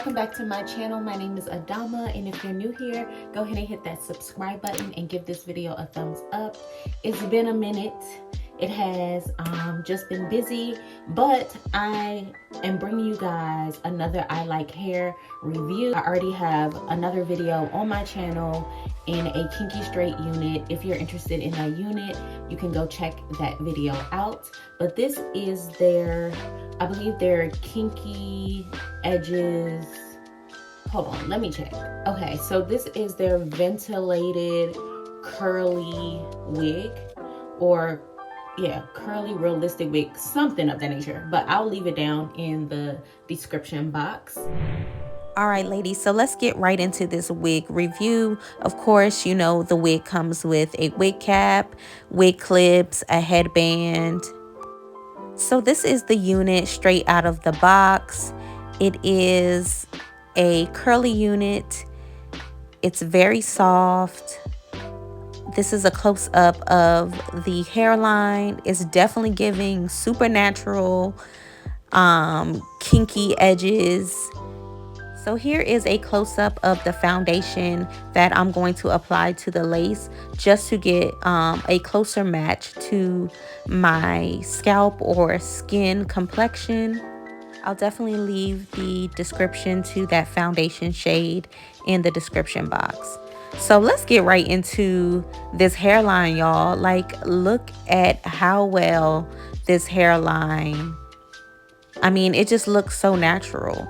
welcome back to my channel. My name is Adama, and if you're new here, go ahead and hit that subscribe button and give this video a thumbs up. It's been a minute. It has just been busy, but I am bringing you guys another I Like Hair review. I already have another video on my channel in a kinky straight unit. If you're interested in that unit, you can go check that video out. But this is their, I believe their kinky edges. Hold on, let me check. Okay, so this is their ventilated curly wig, or yeah, curly realistic wig, something of that nature, but I'll leave it down in the description box. All right, ladies, so let's get right into this wig review. Of course, you know the wig comes with a wig cap, wig clips, a headband. So this is the unit straight out of the box. It is a curly unit. It's very soft. This is a close-up of the hairline. It's definitely giving supernatural, kinky edges. So here is a close-up of the foundation that I'm going to apply to the lace, just to get a closer match to my scalp or skin complexion. I'll definitely leave the description to that foundation shade in the description box. So let's get right into this hairline, y'all. Like, look at how well this hairline, I mean, it just looks so natural.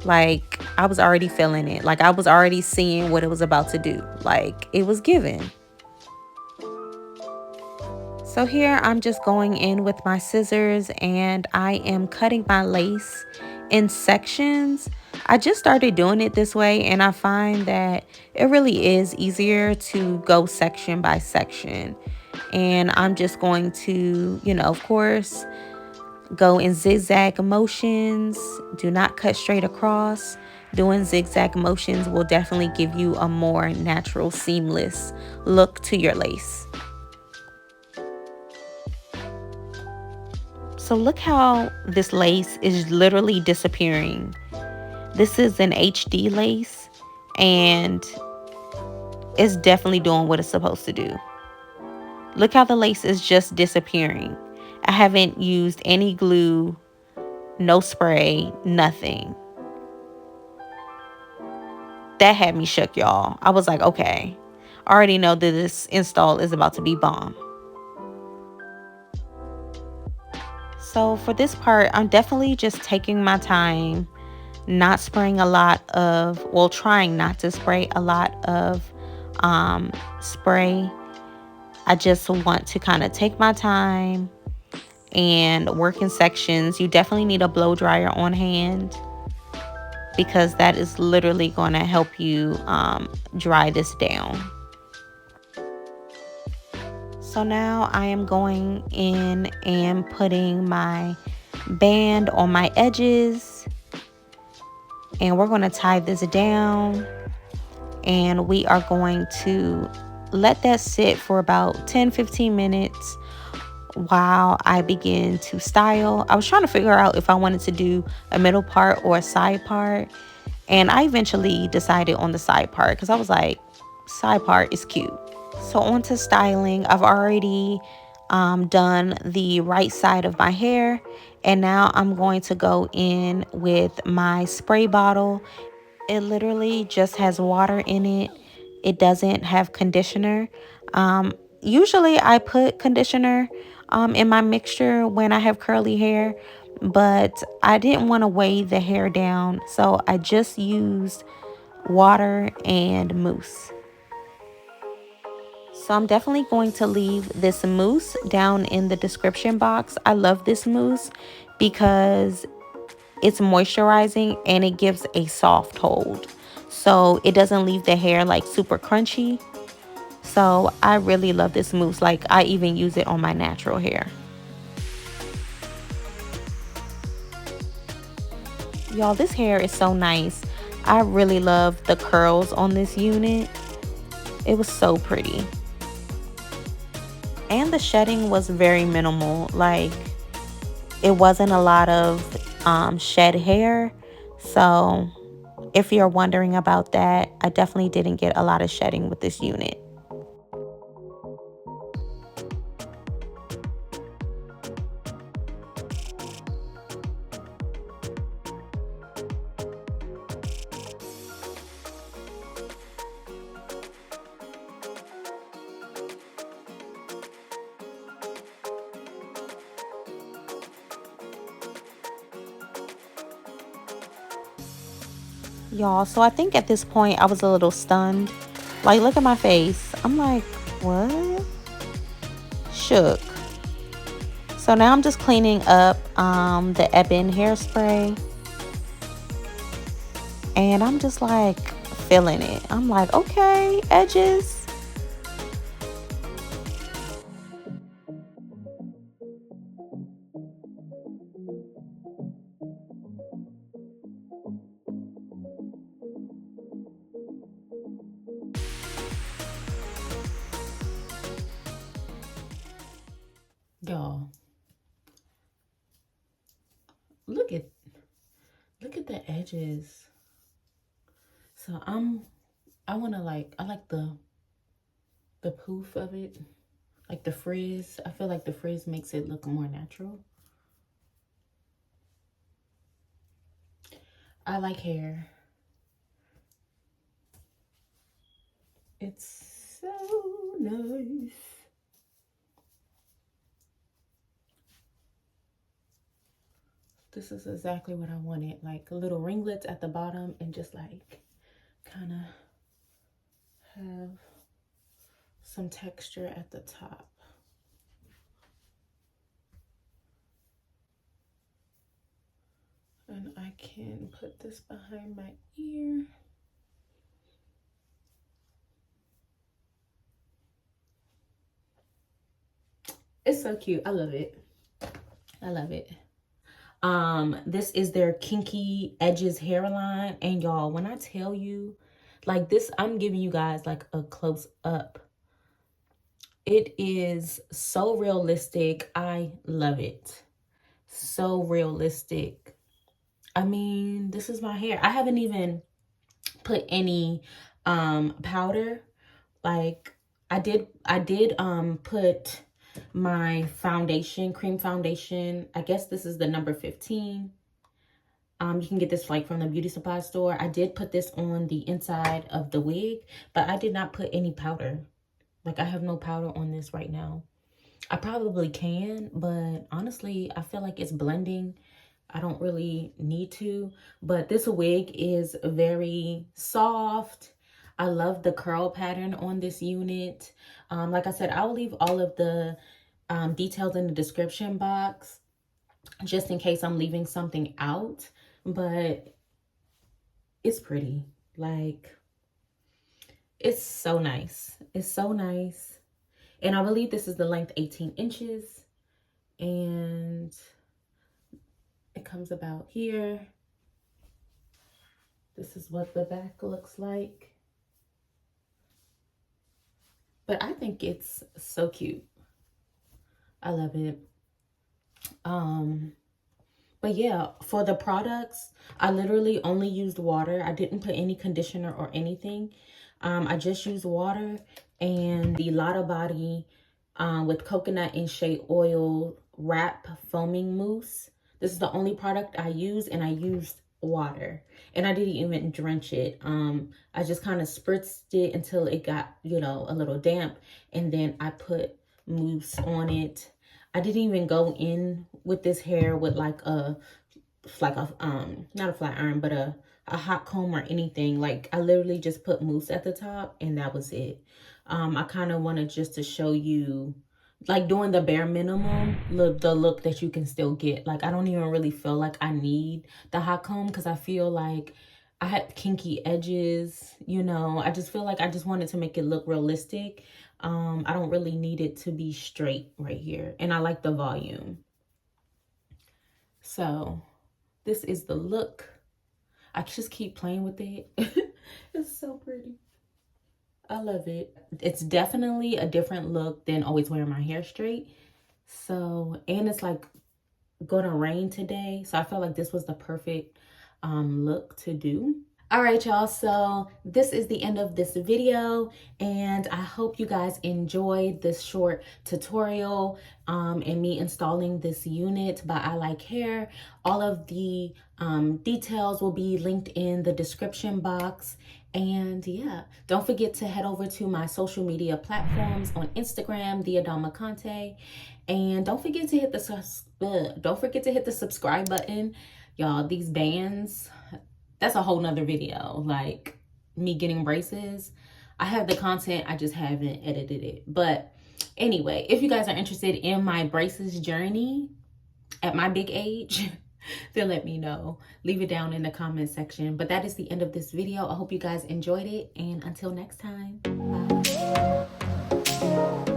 Like, I was already feeling it. Like, I was already seeing what it was about to do. Like, it was given. So here I'm just going in with my scissors and I am cutting my lace in sections. I just started doing it this way, and I find that it really is easier to go section by section. And I'm just going to, you know, of course, go in zigzag motions. Do not cut straight across. Doing zigzag motions will definitely give you a more natural, seamless look to your lace. So look how this lace is literally disappearing. This is an HD lace, and it's definitely doing what it's supposed to do. Look how the lace is just disappearing. I haven't used any glue, no spray, nothing. That had me shook, y'all. I was like, okay, I already know that this install is about to be bomb. So for this part, I'm definitely just taking my time, not spraying a lot of, well, trying not to spray a lot of spray. I just want to kind of take my time and work in sections. You definitely need a blow dryer on hand, because that is literally going to help you dry this down. So now I am going in and putting my band on my edges, and we're going to tie this down, and we are going to let that sit for about 10-15 minutes while I begin to style. I was trying to figure out if I wanted to do a middle part or a side part, and I eventually decided on the side part because I was like, side part is cute. So on to styling. I've already done the right side of my hair, and now I'm going to go in with my spray bottle. It literally just has water in it. It doesn't have conditioner. Usually I put conditioner in my mixture when I have curly hair, but I didn't want to weigh the hair down, so I just used water and mousse. So I'm definitely going to leave this mousse down in the description box. I love this mousse because it's moisturizing and it gives a soft hold. So it doesn't leave the hair like super crunchy. So I really love this mousse. Like, I even use it on my natural hair. Y'all, this hair is so nice. I really love the curls on this unit. It was so pretty. And the shedding was very minimal. Like, it wasn't a lot of shed hair. So if you're wondering about that, I definitely didn't get a lot of shedding with this unit. Y'all, so I think at this point I was a little stunned. Like, look at my face. I'm like, what? Shook. So now I'm just cleaning up the Ebin hairspray. And I'm just like feeling it. I'm like, okay, edges. Y'all, look at the edges. So I want to I like the poof of it, like the frizz. I feel like the frizz makes it look more natural. I like hair. It's so nice. This is exactly what I wanted, like little ringlets at the bottom and just like kind of have some texture at the top. And I can put this behind my ear. It's so cute. I love it. I love it. This is their Kinky Edges hairline. And y'all, when I tell you, like this, I'm giving you guys like a close up. It is so realistic. I love it. So realistic. I mean, this is my hair. I haven't even put any powder. Like I did put my foundation, cream foundation. I guess this is the number 15. You can get this like from the beauty supply store. I did put this on the inside of the wig, but I did not put any powder. Like I have no powder on this right now. I probably can, but honestly, I feel like it's blending. I don't really need to, but this wig is very soft. I love the curl pattern on this unit. Like I said, I'll leave all of the details in the description box just in case I'm leaving something out, but it's pretty. Like, it's so nice. It's so nice. And I believe this is the length 18 inches. And it comes about here. This is what the back looks like. But I think it's so cute. I love it. But yeah, for the products, I literally only used water. I didn't put any conditioner or anything. I just used water and the Lotta Body with coconut and shea oil wrap foaming mousse. This is the only product I used, and I used water. And I didn't even drench it. I just kind of spritzed it until it got, you know, a little damp. And then I put mousse on it. I didn't even go in with this hair with like a not a flat iron, but a hot comb or anything. Like I literally just put mousse at the top and that was it. I kind of wanted just to show you like doing the bare minimum, the look that you can still get. Like I don't even really feel like I need the hot comb because I feel like I had kinky edges, you know. I just feel like I just wanted to make it look realistic. I don't really need it to be straight right here. And I like the volume. So this is the look. I just keep playing with it. It's so pretty. I love it. It's definitely a different look than always wearing my hair straight. So, and it's like gonna rain today. So I felt like this was the perfect look to do. All right, y'all, so this is the end of this video, and I hope you guys enjoyed this short tutorial and me installing this unit by I Like Hair. All of the details will be linked in the description box. And yeah, don't forget to head over to my social media platforms on Instagram, The Adama Conte, and don't forget to hit the subscribe button, y'all. These bands, that's a whole nother video, like me getting braces. I have the content, I just haven't edited it. But anyway, if you guys are interested in my braces journey at my big age, then let me know. Leave it down in the comment section. But that is the end of this video. I hope you guys enjoyed it, and until next time, bye.